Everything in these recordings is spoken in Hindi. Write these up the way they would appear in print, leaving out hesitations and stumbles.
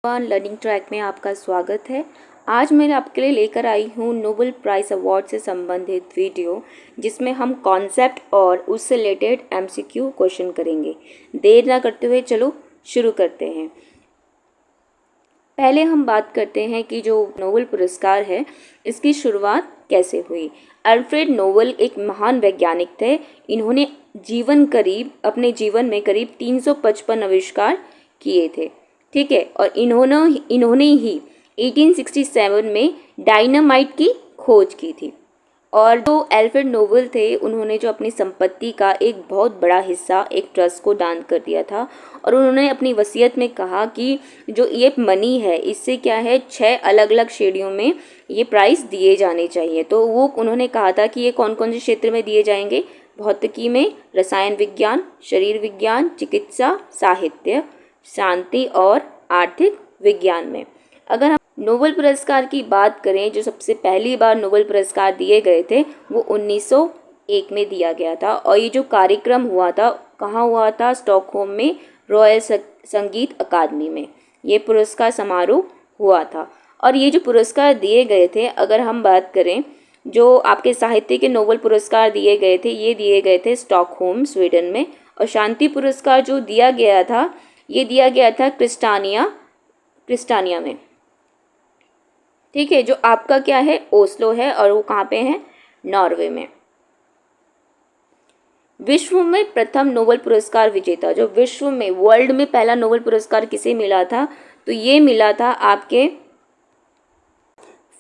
लर्निंग ट्रैक में आपका स्वागत है। आज मैं आपके लिए लेकर आई हूँ नोबेल प्राइज़ अवार्ड से संबंधित वीडियो, जिसमें हम कॉन्सेप्ट और उससे रिलेटेड एमसीक्यू क्वेश्चन करेंगे। देर ना करते हुए चलो शुरू करते हैं। पहले हम बात करते हैं कि जो नोबेल पुरस्कार है इसकी शुरुआत कैसे हुई। अल्फ्रेड नोबेल एक महान वैज्ञानिक थे। इन्होंने अपने जीवन में करीब 355 आविष्कार किए थे, ठीक है। और इन्होंने ही 1867 में डायनामाइट की खोज की थी। और जो अल्फ्रेड नोबेल थे, उन्होंने जो अपनी संपत्ति का एक बहुत बड़ा हिस्सा एक ट्रस्ट को दान कर दिया था। और उन्होंने अपनी वसीयत में कहा कि जो ये मनी है, इससे क्या है 6 अलग अलग श्रेणियों में ये प्राइज़ दिए जाने चाहिए। तो वो उन्होंने कहा था कि ये कौन कौन से क्षेत्र में दिए जाएंगे। भौतिकी में, रसायन विज्ञान, शरीर विज्ञान, चिकित्सा, साहित्य, शांति और आर्थिक विज्ञान में। अगर हम नोबेल पुरस्कार की बात करें, जो सबसे पहली बार नोबेल पुरस्कार दिए गए थे वो 1901 में दिया गया था। और ये जो कार्यक्रम हुआ था, कहाँ हुआ था? स्टॉकहोम में रॉयल संगीत अकादमी में ये पुरस्कार समारोह हुआ था। और ये जो पुरस्कार दिए गए थे, अगर हम बात करें, जो आपके साहित्य के नोबेल पुरस्कार दिए गए थे, ये दिए गए थे स्टॉकहोम, स्वीडन में। और शांति पुरस्कार जो दिया गया था, ये दिया गया था क्रिस्टानिया में, ठीक है, जो आपका क्या है, ओस्लो है। और वो कहाँ पे है? नॉर्वे में। विश्व में प्रथम नोबेल पुरस्कार विजेता, जो विश्व में, वर्ल्ड में पहला नोबेल पुरस्कार किसे मिला था? तो ये मिला था आपके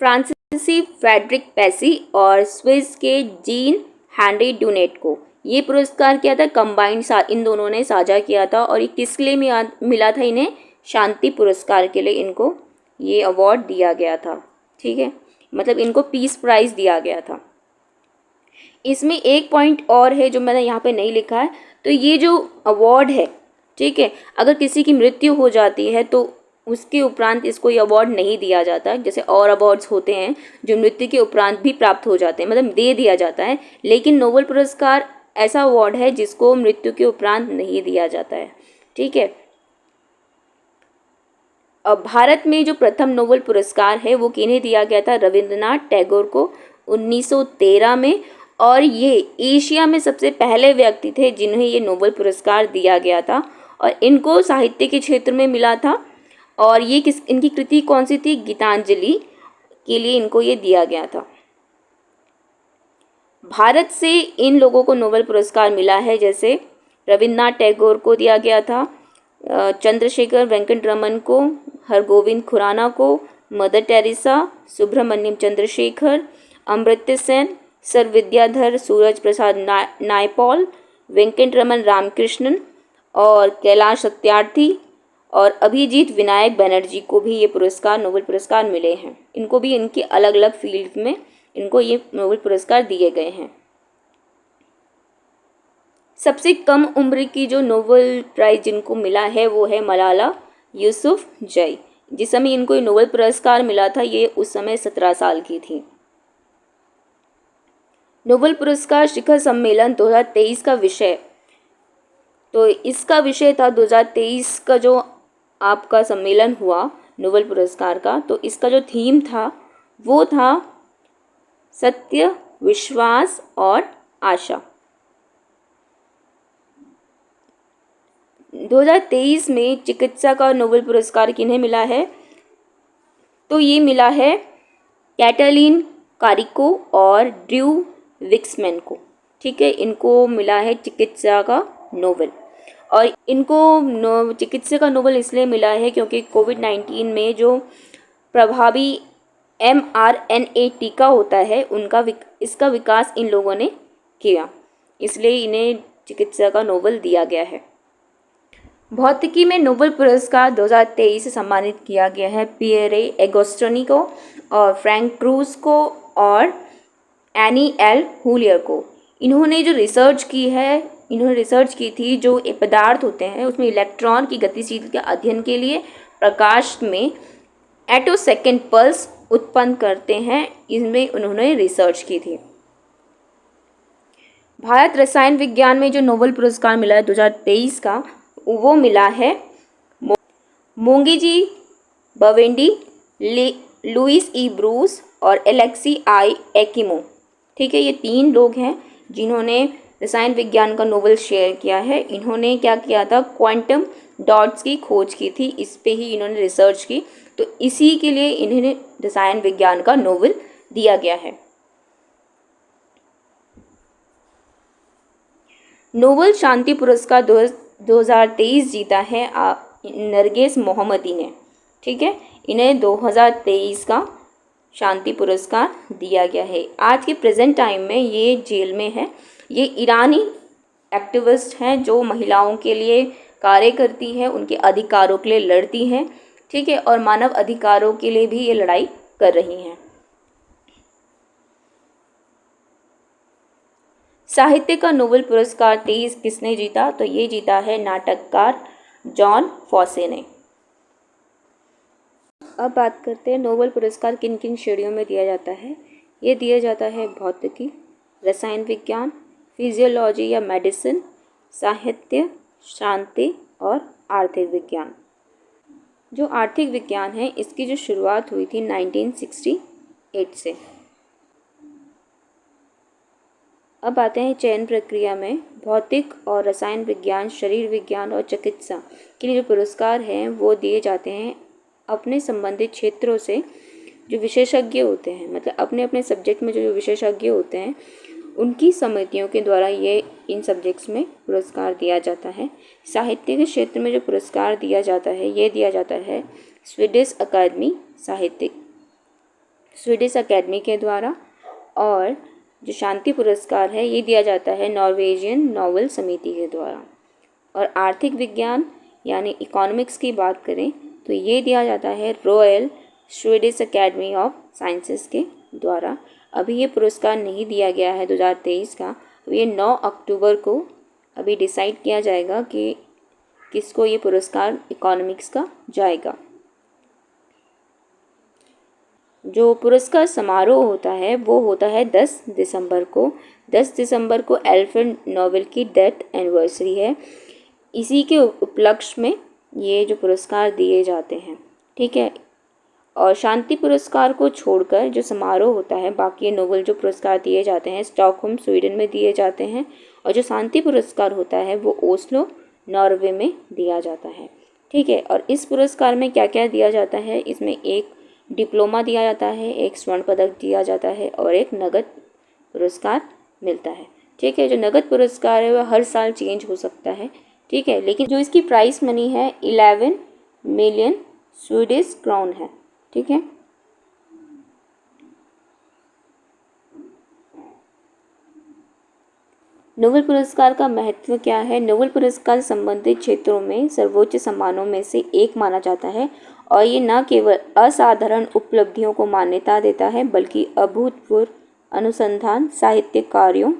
फ्रांसीसी फ्रेडरिक पेसी और स्विस के जीन हेनरी डुनेट को। ये पुरस्कार क्या था? कंबाइंड इन दोनों ने साझा किया था। और ये किसके लिए मिला था? इन्हें शांति पुरस्कार के लिए इनको ये अवार्ड दिया गया था, ठीक है। मतलब इनको पीस प्राइज़ दिया गया था। इसमें एक पॉइंट और है जो मैंने यहाँ पे नहीं लिखा है। तो ये जो अवार्ड है, ठीक है, अगर किसी की मृत्यु हो जाती है तो उसके उपरांत इसको ये अवार्ड नहीं दिया जाता। जैसे और अवार्ड्स होते हैं जो मृत्यु के उपरांत भी प्राप्त हो जाते हैं, मतलब दे दिया जाता है। लेकिन नोबेल पुरस्कार ऐसा अवार्ड है जिसको मृत्यु के उपरांत नहीं दिया जाता है, ठीक है। अब भारत में जो प्रथम नोबेल पुरस्कार है वो किन्हें दिया गया था? रविंद्रनाथ टैगोर को 1913 में। और ये एशिया में सबसे पहले व्यक्ति थे जिन्हें ये नोबेल पुरस्कार दिया गया था। और इनको साहित्य के क्षेत्र में मिला था। और ये इनकी कृति कौन सी थी? गीतांजलि के लिए इनको ये दिया गया था। भारत से इन लोगों को नोबेल पुरस्कार मिला है, जैसे रविंद्रनाथ टैगोर को दिया गया था, चंद्रशेखर वेंकट रमन को, हरगोविंद खुराना को, Mother Teresa, Subrahmanyan Chandrasekhar, Amartya Sen, Sir Vidiadhar Surajprasad Naipaul, Venkatraman Ramakrishnan और कैलाश सत्यार्थी और अभिजीत विनायक बनर्जी को भी ये पुरस्कार, नोबेल पुरस्कार मिले हैं। इनको भी इनकी अलग अलग फील्ड में इनको ये नोबेल पुरस्कार दिए गए हैं। सबसे कम उम्र की जो नोबेल प्राइज़ जिनको मिला है वो है मलाला यूसुफजई। जिस समय इनको नोबेल पुरस्कार मिला था, ये उस समय 17 साल की थी। नोबेल पुरस्कार शिखर सम्मेलन 2023 का विषय, तो इसका विषय था 2023 का जो आपका सम्मेलन हुआ नोबेल पुरस्कार का, तो इसका जो थीम था वो था सत्य, विश्वास और आशा। 2023 में चिकित्सा का नोबेल पुरस्कार किन्हें मिला है? तो ये मिला है कैटलीन कारिको और ड्रू विक्समैन को, ठीक है। इनको मिला है चिकित्सा का नोबेल। और इनको चिकित्सा का नोबेल इसलिए मिला है क्योंकि कोविड-19 में जो प्रभावी mRNA टीका होता है इसका विकास इन लोगों ने किया, इसलिए इन्हें चिकित्सा का नोबेल दिया गया है। भौतिकी में नोबेल पुरस्कार 2023 से सम्मानित किया गया है पियरे एगोस्टनी को और फ्रैंक क्रूज को और एनी एल हुलियर को। इन्होंने रिसर्च की थी, जो पदार्थ होते हैं उसमें इलेक्ट्रॉन की गतिशीलता के अध्ययन के लिए प्रकाश में एटोसेकेंड पल्स उत्पन्न करते हैं, इसमें उन्होंने रिसर्च की थी। भारत रसायन विज्ञान में जो नोबेल पुरस्कार मिला है 2023 का, वो मिला है मोंगेजी बवेंडी, लुइस ई ब्रूस और एलेक्सी आई एकिमो। ठीक है, ये 3 लोग हैं जिन्होंने रसायन विज्ञान का नोबेल शेयर किया है। इन्होंने क्या किया था, क्वांटम डॉट्स की खोज की थी, इस पे ही इन्होंने रिसर्च की, तो इसी के लिए इन्हें रसायन विज्ञान का नोबेल दिया गया है। नोबेल शांति पुरस्कार 2023 जीता है नरगिस मोहम्मदी ने। ठीक है, इन्हें 2023 का शांति पुरस्कार दिया गया है। आज के प्रेजेंट टाइम में ये जेल में है। ये ईरानी एक्टिविस्ट हैं जो महिलाओं के लिए कार्य करती है, उनके अधिकारों के लिए लड़ती हैं। ठीक है, और मानव अधिकारों के लिए भी ये लड़ाई कर रही हैं। साहित्य का नोबेल पुरस्कार 23 किसने जीता, तो ये जीता है नाटककार जॉन फॉसे ने। अब बात करते हैं नोबेल पुरस्कार किन किन श्रेणियों में दिया जाता है। ये दिया जाता है भौतिकी, रसायन विज्ञान, फिजियोलॉजी या मेडिसिन, साहित्य, शांति और आर्थिक विज्ञान। जो आर्थिक विज्ञान है इसकी जो शुरुआत हुई थी 1968 से। अब आते हैं चयन प्रक्रिया में। भौतिक और रसायन विज्ञान, शरीर विज्ञान और चिकित्सा के लिए जो पुरस्कार हैं वो दिए जाते हैं अपने संबंधित क्षेत्रों से जो विशेषज्ञ होते हैं, मतलब अपने अपने सब्जेक्ट में जो विशेषज्ञ होते हैं उनकी समितियों के द्वारा ये इन सब्जेक्ट्स में पुरस्कार दिया जाता है। साहित्य के क्षेत्र में जो पुरस्कार दिया जाता है ये दिया जाता है स्वीडिश अकादमी के द्वारा, और जो शांति पुरस्कार है ये दिया जाता है नॉर्वेजियन नोबेल समिति के द्वारा। और आर्थिक विज्ञान यानी इकोनॉमिक्स की बात करें तो ये दिया जाता है royal Swedish academy of sciences के द्वारा। अभी ये पुरस्कार नहीं दिया गया है 2023 का, तो ये 9 अक्टूबर को अभी डिसाइड किया जाएगा कि किसको ये पुरस्कार इकोनॉमिक्स का जाएगा। जो पुरस्कार समारोह होता है वो होता है 10 दिसंबर को। 10 दिसंबर को अल्फ्रेड नोबेल की डेथ एनिवर्सरी है, इसी के उपलक्ष्य में ये जो पुरस्कार दिए जाते हैं। ठीक है, और शांति पुरस्कार को छोड़कर जो समारोह होता है बाकी नोबेल जो पुरस्कार दिए जाते हैं स्टॉकहोम स्वीडन में दिए जाते हैं, और जो शांति पुरस्कार होता है वो ओस्लो नॉर्वे में दिया जाता है। ठीक है, और इस पुरस्कार में क्या क्या दिया जाता है, इसमें एक डिप्लोमा दिया जाता है, एक स्वर्ण पदक दिया जाता है और एक नगद पुरस्कार मिलता है। ठीक है, जो नगद पुरस्कार है वह हर साल चेंज हो सकता है। ठीक है, लेकिन जो इसकी प्राइस मनी है 11 मिलियन स्वीडिश क्राउन है। ठीक है, नोबेल पुरस्कार का महत्व क्या है। नोबेल पुरस्कार संबंधित क्षेत्रों में सर्वोच्च सम्मानों में से एक माना जाता है, और ये न केवल असाधारण उपलब्धियों को मान्यता देता है बल्कि अभूतपूर्व अनुसंधान, साहित्य कार्यों,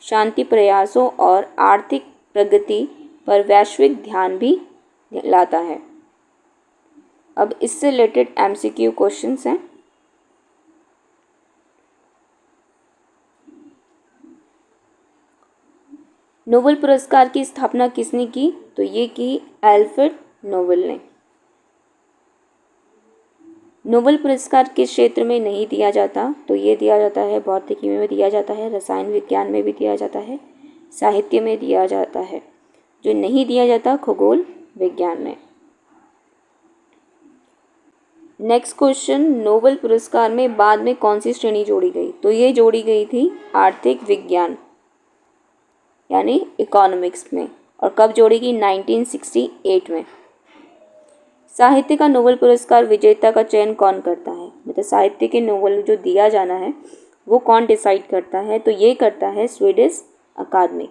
शांति प्रयासों और आर्थिक प्रगति पर वैश्विक ध्यान भी लाता है। अब इससे रिलेटेड MCQ क्वेश्चंस हैं। नोबेल पुरस्कार की स्थापना किसने की, तो ये की अल्फ्रेड नोबेल ने। नोबेल पुरस्कार किस क्षेत्र में नहीं दिया जाता, तो ये दिया जाता है भौतिकी में दिया जाता है, रसायन विज्ञान में भी दिया जाता है, साहित्य में दिया जाता है। जो नहीं दिया जाता खगोल विज्ञान में। नेक्स्ट क्वेश्चन, नोबेल पुरस्कार में बाद में कौन सी श्रेणी जोड़ी गई, तो ये जोड़ी गई थी आर्थिक विज्ञान यानी इकोनॉमिक्स में। और कब जोड़ी गई, 1968 में। साहित्य का नोबेल पुरस्कार विजेता का चयन कौन करता है, मतलब साहित्य के नोबेल जो दिया जाना है वो कौन डिसाइड करता है, तो ये करता है स्वीडिश अकादमी।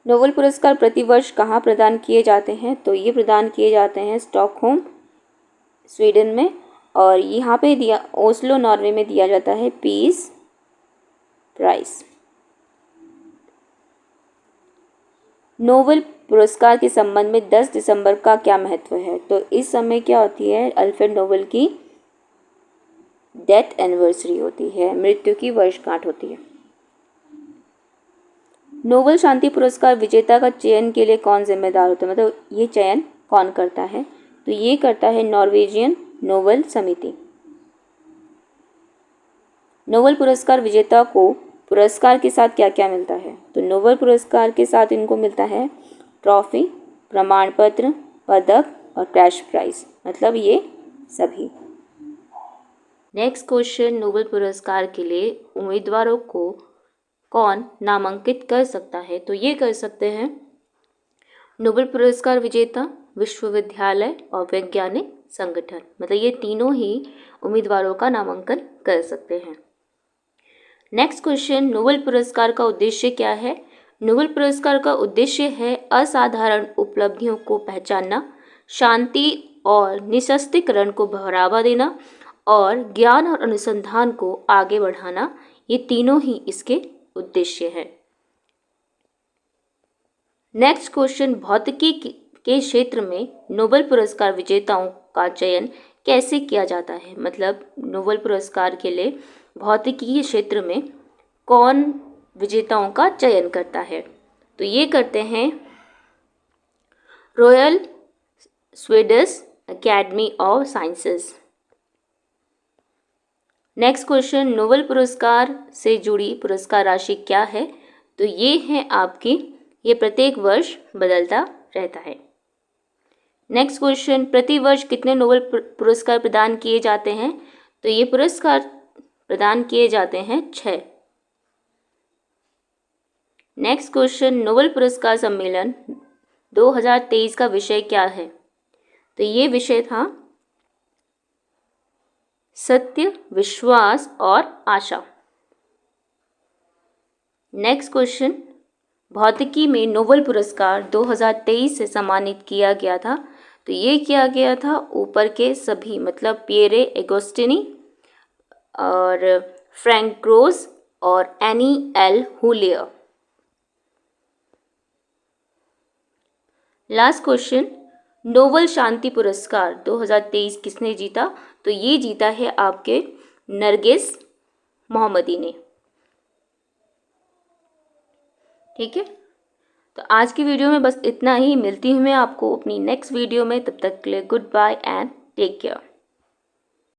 नोबेल पुरस्कार प्रतिवर्ष कहाँ प्रदान किए जाते हैं, तो ये प्रदान किए जाते हैं स्टॉकहोम स्वीडन में, और यहाँ पे दिया ओस्लो नॉर्वे में दिया जाता है पीस प्राइज। नोबेल पुरस्कार के संबंध में 10 दिसंबर का क्या महत्व है, तो इस समय क्या होती है, अल्फ्रेड नोबेल की डेथ एनिवर्सरी होती है, मृत्यु की वर्षगांठ होती है। नोबेल शांति पुरस्कार विजेता का चयन के लिए कौन जिम्मेदार होता है, मतलब ये चयन कौन करता है, तो ये करता है नॉर्वेजियन नोबेल समिति। नोबेल पुरस्कार विजेता को पुरस्कार के साथ क्या क्या मिलता है? तो नोबेल पुरस्कार के साथ इनको मिलता है ट्रॉफी, प्रमाण पत्र, पदक और कैश प्राइज, मतलब ये सभी। नेक्स्ट क्वेश्चन, नोबेल पुरस्कार के लिए उम्मीदवारों को कौन नामांकित कर सकता है? तो ये कर सकते हैं नोबेल पुरस्कार विजेता, विश्वविद्यालय और वैज्ञानिक संगठन, मतलब ये तीनों ही उम्मीदवारों का नामांकन कर सकते हैं। नेक्स्ट क्वेश्चन, नोबेल पुरस्कार का उद्देश्य क्या है? नोबेल पुरस्कार का उद्देश्य है असाधारण उपलब्धियों को पहचानना, शांति और निःशस्त्रीकरण को बढ़ावा देना और ज्ञान और अनुसंधान को आगे बढ़ाना। ये तीनों ही इसके उद्देश्य है। नेक्स्ट क्वेश्चन, भौतिकी के क्षेत्र में नोबेल पुरस्कार विजेताओं का चयन कैसे किया जाता है? मतलब नोबेल पुरस्कार के लिए भौतिकी के क्षेत्र में कौन विजेताओं का चयन करता है? तो ये करते हैं royal Swedish academy of sciences. Next question, Nobel पुरस्कार से जुड़ी पुरस्कार राशि क्या है? तो ये है आपकी, ये प्रत्येक वर्ष बदलता रहता है। नेक्स्ट क्वेश्चन, प्रति वर्ष कितने नोबेल पुरस्कार प्रदान किए जाते हैं? तो ये पुरस्कार प्रदान किए जाते हैं 6। नेक्स्ट क्वेश्चन, नोबेल पुरस्कार सम्मेलन 2023 का विषय क्या है? तो ये विषय था सत्य, विश्वास और आशा। नेक्स्ट क्वेश्चन, भौतिकी में नोबेल पुरस्कार 2023 से सम्मानित किया गया था। तो ये किया गया था ऊपर के सभी, मतलब पिएरे एगोस्टिनी और फ्रैंक रोज और Anne L'Huillier. Last question, Nobel शांति पुरस्कार 2023 किसने जीता? तो ये जीता है आपके नरगिस मोहम्मदी ने। ठीक है, तो आज की वीडियो में बस इतना ही। मिलती हूँ मैं आपको अपनी नेक्स्ट वीडियो में, तब तक के लिए good bye and take care.